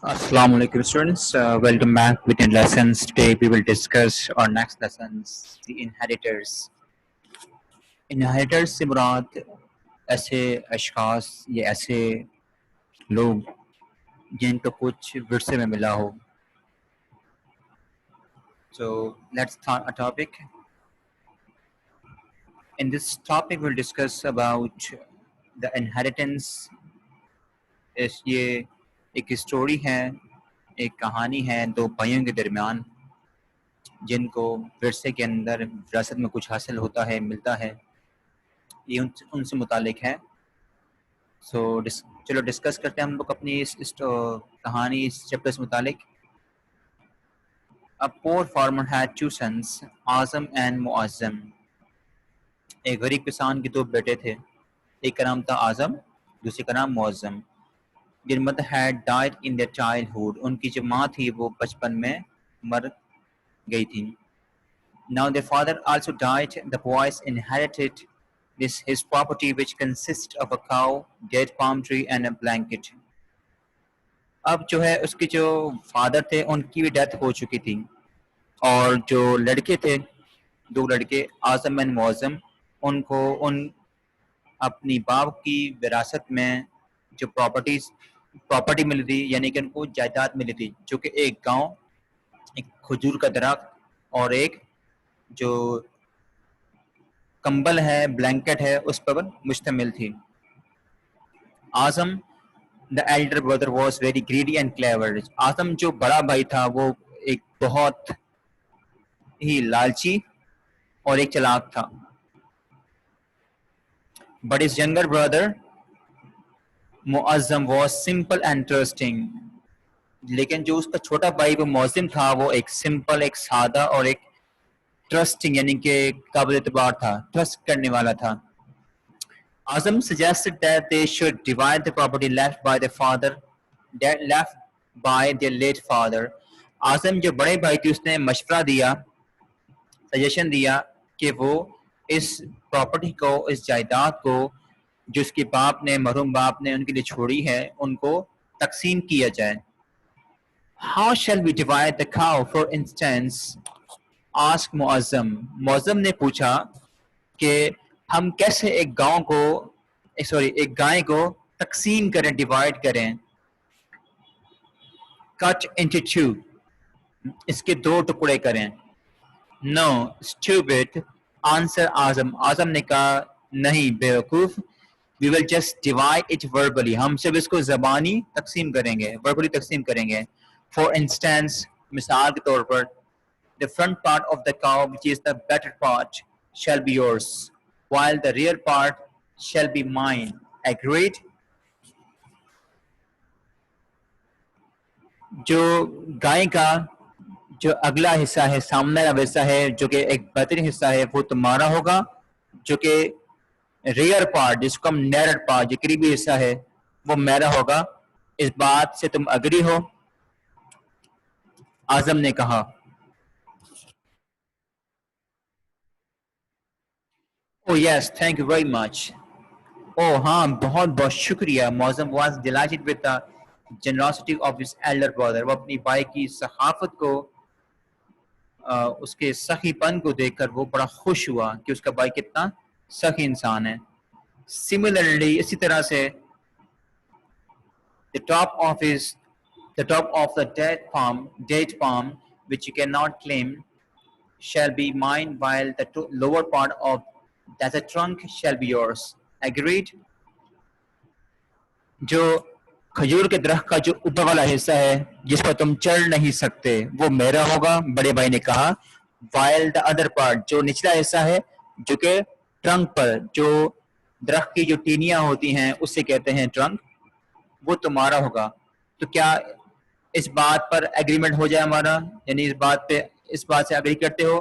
Assalamu alaikum students. Welcome back with in lessons. Today we will discuss our next lessons, the inheritors. Inheritors سے مراد ایسے اشخاص یا ایسے لوگ جن کو کچھ ورثے میں ملا ہو. So let's start a topic. In this topic we'll discuss about the inheritance. یہ ایک اسٹوری ہے، ایک کہانی ہے دو بھائیوں کے درمیان جن کو ورثے کے اندر وراثت میں کچھ حاصل ہوتا ہے، ملتا ہے. یہ ان سے متعلق ہے. چلو ڈسکس کرتے ہیں ہم لوگ اپنی اس کہانی اس چیپٹر سے متعلق. A poor farmer had two sons, Azam and Muazzam. ایک غریب کسان کے دو بیٹے تھے، ایک کا نام تھا اعظم، دوسرے کا نام معظم. Their mother had died in their childhood. ان کی جو ماں تھی وہ بچپن میں مر گئی تھی. Now their father also died. The boys inherited his property, which consists of a cow, dead palm tree, and a blanket. اب جو ہے اس کے جو فادر تھے ان کی بھی ڈیتھ ہو چکی تھی، اور جو لڑکے تھے دو لڑکے اعظم اور معظم، ان کو اپنی باپ کی وراثت میں جو پراپرٹی ملی تھی، یعنی کہ ان کو جائیداد ملی تھی، جو کہ ایک گاؤں، ایک کھجور کا درخت اور ایک جو کمبل ہے، بلینکٹ ہے، اس پر مشتمل تھی. اعظم the elder brother was very greedy and clever. اعظم جو بڑا بھائی تھا وہ ایک بہت ہی لالچی اور ایک چلاک تھا. But his younger brother Moazzam was simple and trusting. لیکن جو اس کا چھوٹا بھائی وہ معظم تھا وہ ایک سمپل، ایک سادہ اور ایک ٹرسٹنگ یعنی کہ قابل اعتبار تھا، ٹرسٹ کرنے والا تھا. Azam suggested that they should divide the property left by their late father. Azam جو بڑے بھائی تھے اس نے مشورہ دیا، سجیشن دیا کہ وہ اس پراپرٹی کو، اس جائیداد کو جو اس کے باپ نے، مرحوم باپ نے ان کے لیے چھوڑی ہے، ان کو تقسیم کیا جائے. How shall we divide the cow, for instance? asked معظم. معظم نے پوچھا کہ ہم کیسے ایک گائے کو تقسیم کریں، ڈیوائڈ کریں. Cut into two. اس کے دو ٹکڑے کریں. No, stupid, answer اعظم. اعظم نے کہا نہیں بیوقوف. We will just divide it verbally. ہم صرف اس کو زبانی تقسیم کریں گے، verbally تقسیم کریں گے. For instance, مثال کے طور پر the front part of the cow, which is the better part, shall be yours, while the rear part shall be mine. Agreed? جو گائے کا جو اگلا حصہ ہے، سامنے کا حصہ ہے جو کہ ایک بہترین حصہ ہے، وہ تمہارا ہوگا. جو کہ ریئر پارٹ، جس کو ہم نیرر پارٹ، جو قریبی حصہ ہے، وہ میرا ہوگا. اس بات سے تم اگری ہو؟ اعظم نے کہا. Oh yes, thank you very much. Oh ہاں، بہت بہت شکریہ. معظم was delighted with the generosity of his elder brother. وہ اپنی بھائی کی سخاوت کو، اس کے سخی پن کو دیکھ کر وہ بڑا خوش ہوا کہ اس کا بھائی کتنا سخی انسان ہے. Similarly, اسی طرح سے the top of the date palm, which you cannot claim, shall be mine, while the lower part of the trunk shall be yours. Agreed? جو کھجور کے درخت کا جو اوپر والا حصہ ہے جس پر تم چڑھ نہیں سکتے وہ میرا ہوگا، بڑے بھائی نے کہا. while the other part، جو نچلا حصہ ہے جو کہ ٹرنک پر، جو درخت کی جو ٹینیاں ہوتی ہیں اس سے کہتے ہیں ٹرنک، وہ تمہارا ہوگا. تو کیا اس بات پر ایگریمنٹ ہو جائے ہمارا، یعنی اس بات سے اگری کرتے ہو؟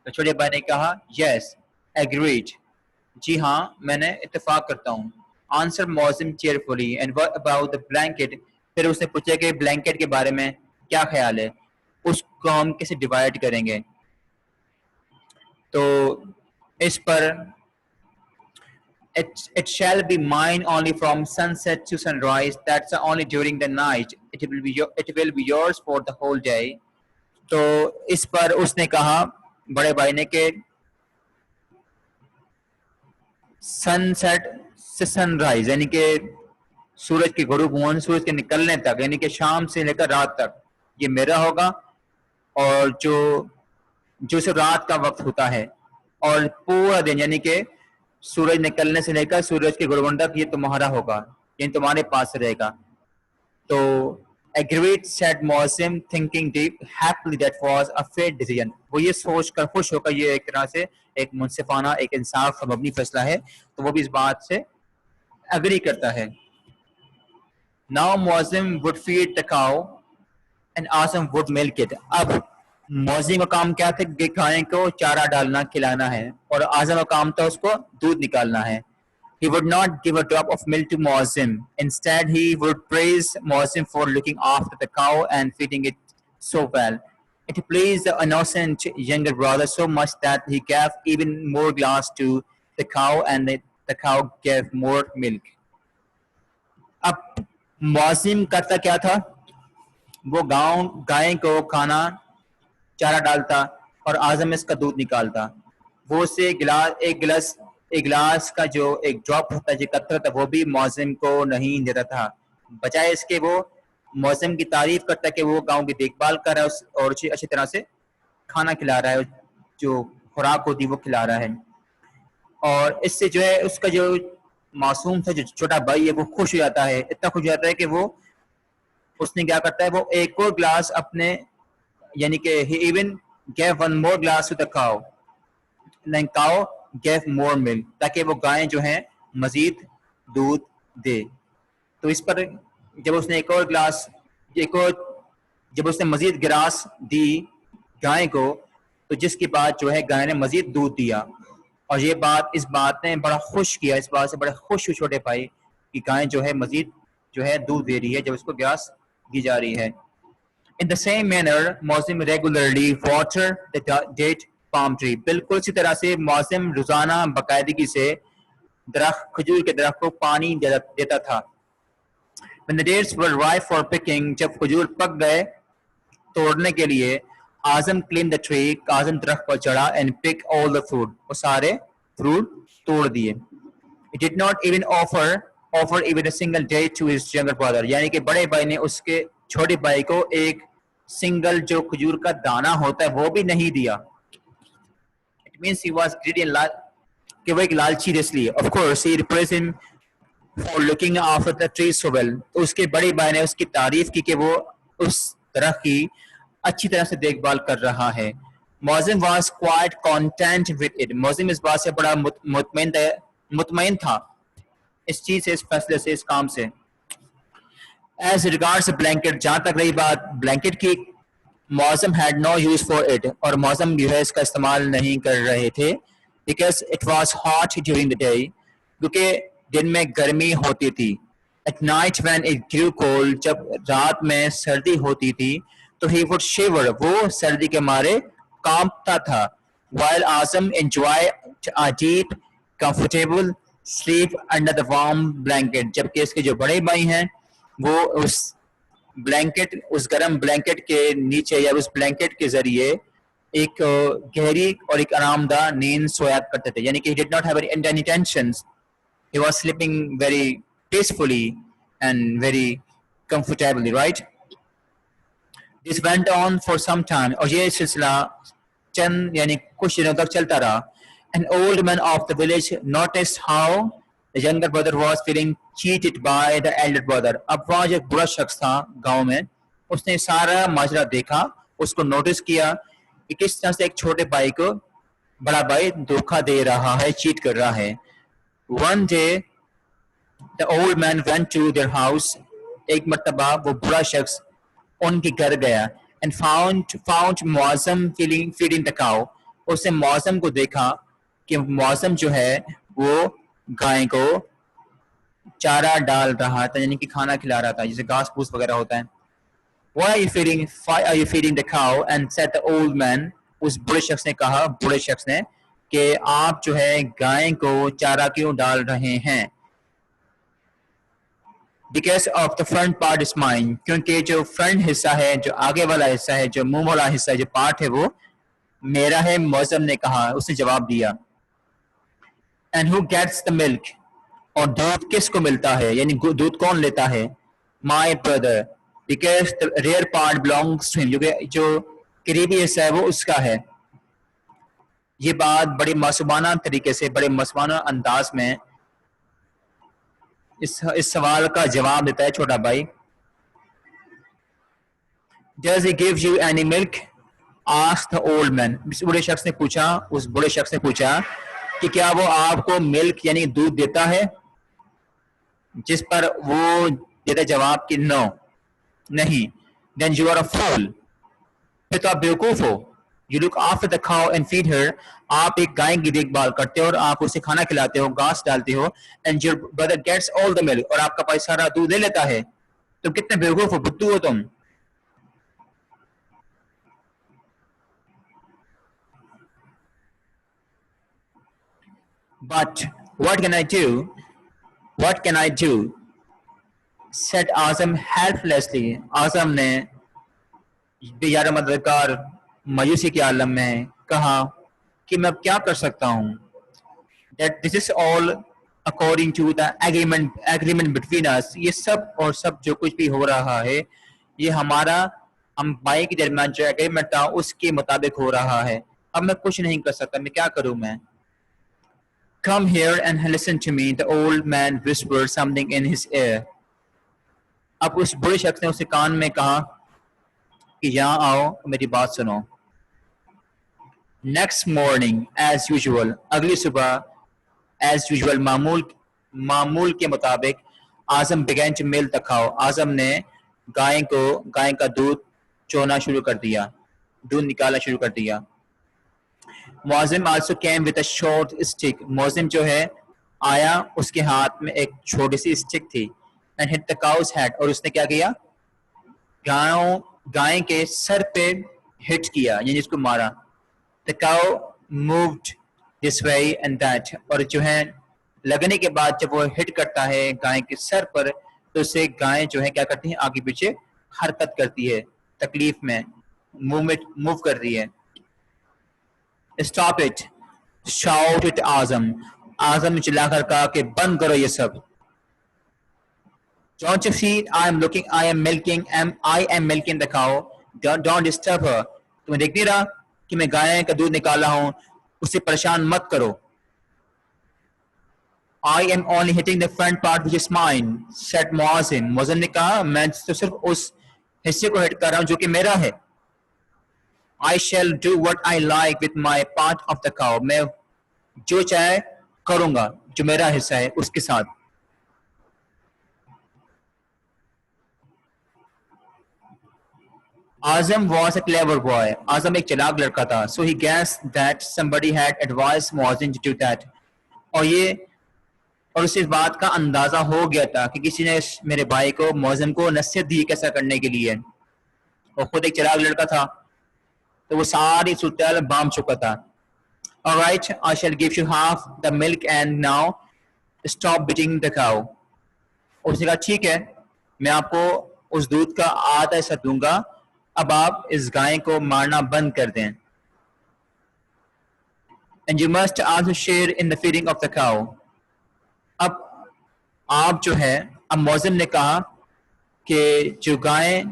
تو چھوٹے بھائی نے کہا یس ایگریڈ، جی ہاں میں نے اتفاق کرتا ہوں. Answer Moazzam cheerfully. And what about the blanket؟ پھر اس نے پوچھا کہ بلینکٹ کے بارے میں کیا خیال ہے، اس کو ہم کیسے ڈیوائڈ کریں گے؟ تو اس پر it shall be mine only from sunset to sunrise, that's only during the night, it will be yours for the whole day. تو اس پر اس نے کہا بڑے بھائی نے کہ سن سیٹ سے سن رائز یعنی کہ سورج کے غروب ہونے سورج کے نکلنے تک یعنی کہ شام سے لے کر رات تک یہ میرا ہوگا، اور جو صرف رات کا وقت ہوتا ہے، اور پورا دن یعنی کہ سورج نکلنے سے لے کر سورج کے غروب تک یہ تمہارا ہوگا، یعنی تمہارے پاس رہے گا. تو agreed said Muslim thinking deep happily that was a fair decision. وہ یہ سوچ کر خوش ہو کر یہ ایک طرح سے ایک منصفانہ ایک انصاف پر مبنی فیصلہ ہے، تو وہ بھی اس بات سے اگری کرتا ہے. Now Muslim would feed the cow and Azam would milk it. اب موزم کا کام کیا تھا کہ گائے کو چارہ ڈالنا کھلانا ہے، اور اعظم کا کام تھا اس کو دودھ نکالنا ہے. He would not give a drop of milk to Muazzim. Instead, he would praise Muazzim for looking after the cow and feeding it so well. It pleased the innocent younger brother so much that he gave even more glass to the cow, and the cow gave more milk. اب Muazzim کرتا کیا تھا؟ وہ گائے کو کھانا چارہ ڈالتا اور اعظم اس کا دودھ نکالتا. وہ اسے ایک گلاس کا جو ایک ڈراپ ہوتا ہے جو قطرہ تھا وہ بھی معظم کو نہیں دیتا تھا، بجائے اس کے وہ معظم کی تعریف کرتا کہ وہ گاؤں کی دیکھ بھال کر رہا ہے اور اچھی طرح سے کھانا کھلا رہا ہے، جو خوراک ہوتی وہ کھلا رہا ہے. اور اس سے جو ہے اس کا جو معصوم تھا جو چھوٹا بھائی ہے وہ خوش ہو جاتا ہے، اتنا خوش ہو جاتا ہے کہ وہ اس نے کیا کرتا ہے وہ ایک اور گلاس اپنے یعنی کہ he even gave one more glass to the cow and then cow gave more milk تاکہ وہ گائیں جو ہیں مزید دودھ دے. تو اس پر جب اس نے ایک اور جب اس نے مزید گراس دی گائیں کو تو جس کی بات جو ہے گائے نے مزید دودھ دیا، اور یہ اس بات نے بڑا خوش کیا، اس بات سے بڑے خوش ہوئے چھوٹے بھائی کہ گائیں جو ہے مزید جو ہے دودھ دے رہی ہے جب اس کو گراس دی جا رہی ہے. In the same manner, Muslim regularly water the date palm tree. بالکل اسی طرح سے معظم روزانہ باقاعدگی سے کھجور کے درخت کو پانی دیتا تھا. When the dates were ripe for picking, جب کھجور پک گئے توڑنے کے لیے، اعظم climbed the tree. اعظم درخت پر چڑھا and picked all the fruit. وہ سارے فروٹ توڑ دیے. He did not even offer even a single date to his younger brother. یعنی کہ بڑے بھائی نے اس کے چھوٹے بھائی کو ایک سنگل جو کھجور کا دانہ ہوتا ہے وہ بھی نہیں دیا. It means he was greedy and کہ وہ ایک لالچی اس لیے. Of course, he praised him for looking after the tree so well. تو اس کے بڑے بھائی نے اس کی تعریف کی کہ وہ اس درخت کی اچھی طرح سے دیکھ بھال کر رہا ہے. Muazzim was quite content with it. Muazzim اس بات سے بڑا مطمئن تھا اس چیز سے، اس فیصلے سے، اس کام سے. As regards blanket, جہاں تک رہی بات بلینکٹ کی، Muazzim had no use for it. اور Muazzim جو ہے اس کا استعمال نہیں کر رہے تھے because it was hot during the day. کیونکہ دن میں گرمی ہوتی تھی. At night when it grew cold, جب رات میں سردی ہوتی تھی تو he would shiver. وہ سردی کے مارے کانپتا تھا. While Azam enjoyed a deep, comfortable sleep under the warm blanket. جبکہ اس کے جو بڑے بھائی ہیں وہ اس گرم بلینکٹ کے نیچے یا اس بلینکٹ کے ذریعے ایک گہری اور ایک آرام دہ نیند سویا کرتے تھے. یعنی کہ he did not have any tensions. He was sleeping very peacefully and very comfortably, right? This went on for some time. اور یہ سلسلہ چند یعنی کچھ دنوں تک چلتا رہا. An old man of the village noticed how the younger brother was feeling cheated by the elder brother. اب وہاں جو برا شخص تھا گاؤں میں، اس نے سارا ماجرا دیکھا، اس کو نوٹس کیا کہ کس طرح سے ایک چھوٹے بھائی کو بڑا بھائی دھوکہ دے رہا ہے، چیٹ کر رہا ہے. One day the old man went to their house. ایک مرتبہ وہ برا شخص ان کے گھر گیا and found Muazzam feeding the cow. اس نے معظم کو دیکھا کہ معظم جو ہے وہ گائے کو چارہ ڈال رہا تھا، یعنی کہ کھانا کھلا رہا تھا جیسے گھاس پھوس وغیرہ ہوتا ہے. Why are you feeding the cow? And said the old man. اس بڑے شخص نے کہا، بڑے شخص نے کہ آپ جو ہے گائے کو چارہ کیوں ڈال رہے ہیں. Because of the front part is mine. کیونکہ جو فرنٹ حصہ ہے, جو آگے والا حصہ ہے, جو منہ والا حصہ ہے, جو پارٹ ہے وہ میرا ہے. معظم نے کہا, اس نے جواب دیا. And who gets the milk? اور دودھ کس کو ملتا ہے, یعنی دودھ کون لیتا ہے. My brother. Because the rear part belongs to him. جو قریبی حصہ ہے وہ اس کا ہے. یہ بات بڑی معصومانہ طریقے سے, بڑے معصومانہ انداز میں اس سوال کا جواب دیتا ہے چھوٹا بھائی. Does he give you any milk? Asked the old man. اس بڑے شخص نے پوچھا کہ کیا وہ آپ کو ملک یعنی دودھ دیتا ہے, جس پر وہ دیتا جواب کہ no, نہیں. Then you are a fool. پھر تو آپ بیوقوف ہو. You look after the cow and feed her. آپ ایک گائے کی دیکھ بھال کرتے ہو اور آپ اسے کھانا کھلاتے ہو, گھاس ڈالتے ہو. And your brother gets all the milk. اور آپ کا بھائی سارا دودھ لے لیتا ہے. تم کتنے بیوقوف ہو, بدھو ہو تم. But what can I do? What can I do? Said Azam helplessly. Azam نے بے یار مددگار مایوسی کے عالم میں کہا کہ میں اب کیا کر سکتا ہوں. That this is all according to the agreement between us. یہ سب اور سب جو کچھ بھی ہو رہا ہے یہ ہم بھائی کے درمیان جو ایگریمنٹ تھا اس کے مطابق ہو رہا ہے. اب میں کچھ نہیں کر سکتا, میں کیا کروں میں. Come here and listen to me. The old man whispered something in his ear. اب اس بڑے شخص نے اسے کان میں کہا کہ یہاں آؤ, میری بات سنو. Next morning, as usual. اگلی صبح as usual, معمول کے مطابق اعظم began to milk the cow. اعظم نے گائے کا دودھ چونا شروع کر دیا, دودھ نکالنا شروع کر دیا. معظم also came with a short stick. معظم جو ہے آیا, اس کے ہاتھ میں ایک چھوٹی سی اسٹک تھی. And hit the cow's head. اور اس نے کیا کیا, گائے کے سر پہ ہٹ کیا, یعنی اس کو مارا. The cow moved this way and that. اور جو ہے لگنے کے بعد جب وہ ہٹ کرتا ہے گائے کے سر پر تو اسے گائے جو ہے کیا کرتی ہیں, آگے پیچھے حرکت کرتی ہے, تکلیف میں موو کر رہی ہے. Stop it, shouted Azam. Azam نے چلا کر کہا کہ بند کرو یہ سب. Don't you see I am milking the cow. Don't disturb her. تمہیں دیکھ نہیں رہا کہ میں گائے کا دودھ نکالا ہوں, اسے پریشان مت کرو. I am only hitting the front part which is mine, said Muazzin. Muazzin نے کہا میں تو صرف اس حصے کو ہٹ کر رہا ہوں جو کہ میرا ہے. I shall do what I like with my part of the cow. میں جو چاہے کروں گا جو میرا حصہ ہے اس کے ساتھ. Azam was a clever boy. Azam ایک چلاک لڑکا تھا. So he guessed that somebody had advised Muazzin to do that. اور اس بات کا اندازہ ہو گیا تھا کہ کسی نے میرے بھائی کو معظم کو نصیحت دی کیسا کرنے کے لیے. اور خود ایک چلاک لڑکا تھا تو وہ ساری صورتحال بام چکا تھا. Alright, I shall give you half the milk and now stop beating the cow. اور اس نے کہا ٹھیک ہے, میں آپ کو اس دودھ کا آدھا حصہ دوں گا, اب آپ اس گائے کو مارنا بند کر دیں. And you must also share in the feeding of the cow. اب آپ جو ہے, اب معظم نے کہا کہ جو گائے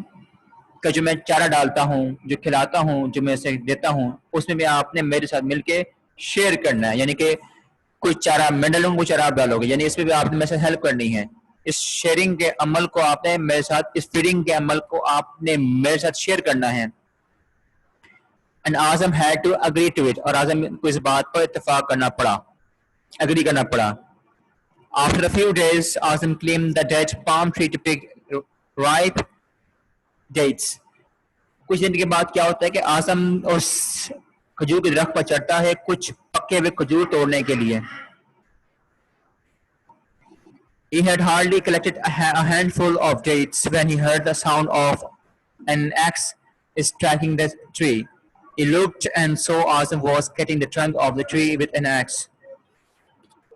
کا جو میں چارہ ڈالتا ہوں, جو کھلاتا ہوں, جو میں اسے دیتا ہوں, اس میں بھی آپ نے میرے ساتھ مل کے شیئر کرنا ہے. یعنی کہ کوئی چارہ میں ڈالوں گا, کوئی چارہ آپ ڈالو گے, یعنی اس میں بھی آپ نے میرے ساتھ ہیلپ کرنی ہے. اس شیئرنگ کے عمل کو آپ نے میرے ساتھ, اس فیڈنگ کے عمل کو آپ نے میرے ساتھ شیئر کرنا ہے. And Azam had to agree to it. اور اعظم کو اس بات پر اتفاق کرنا پڑا, اگری کرنا پڑا. After a few days, Azam climbed the dead palm tree to pick ripe dates. کچھ دن کے بعد کیا ہوتا ہے کہ اعظم اس کھجور کے درخت پر چڑھتا ہے کچھ پکے ہوئے کھجور توڑنے کے لیے. He had hardly collected a handful of dates when he heard the sound of an axe striking the tree. He looked and saw Azam was cutting the trunk of the tree with an axe.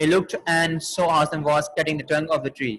He looked and saw Azam was cutting the trunk of the tree.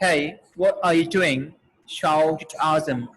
Hey, what are you doing? shouted Azam.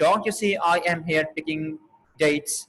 Don't you see I am here picking dates?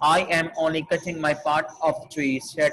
I am only cutting my part of the tree, said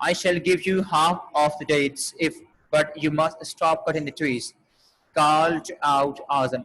I shall give you half of the dates but you must stop cutting the trees, called out Azam.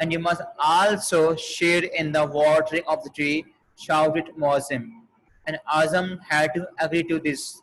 and you must also share in the watering of the tree, shouted Muazzam. And Azam had to agree to this.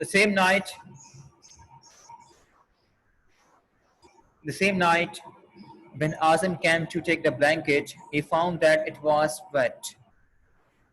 The same night when Azam came to take the blanket he found that it was wet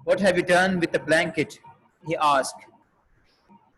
What have you done with the blanket? He asked.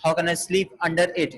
How can I sleep under it?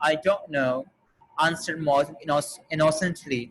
I don't know, answered Muazzam innocently.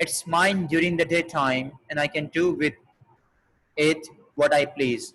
It's mine during the daytime and I can do with it what I please.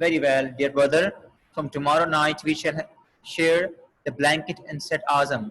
Very well, dear brother. From tomorrow night we shall share the blanket and said Azam.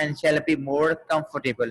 and shall be more comfortable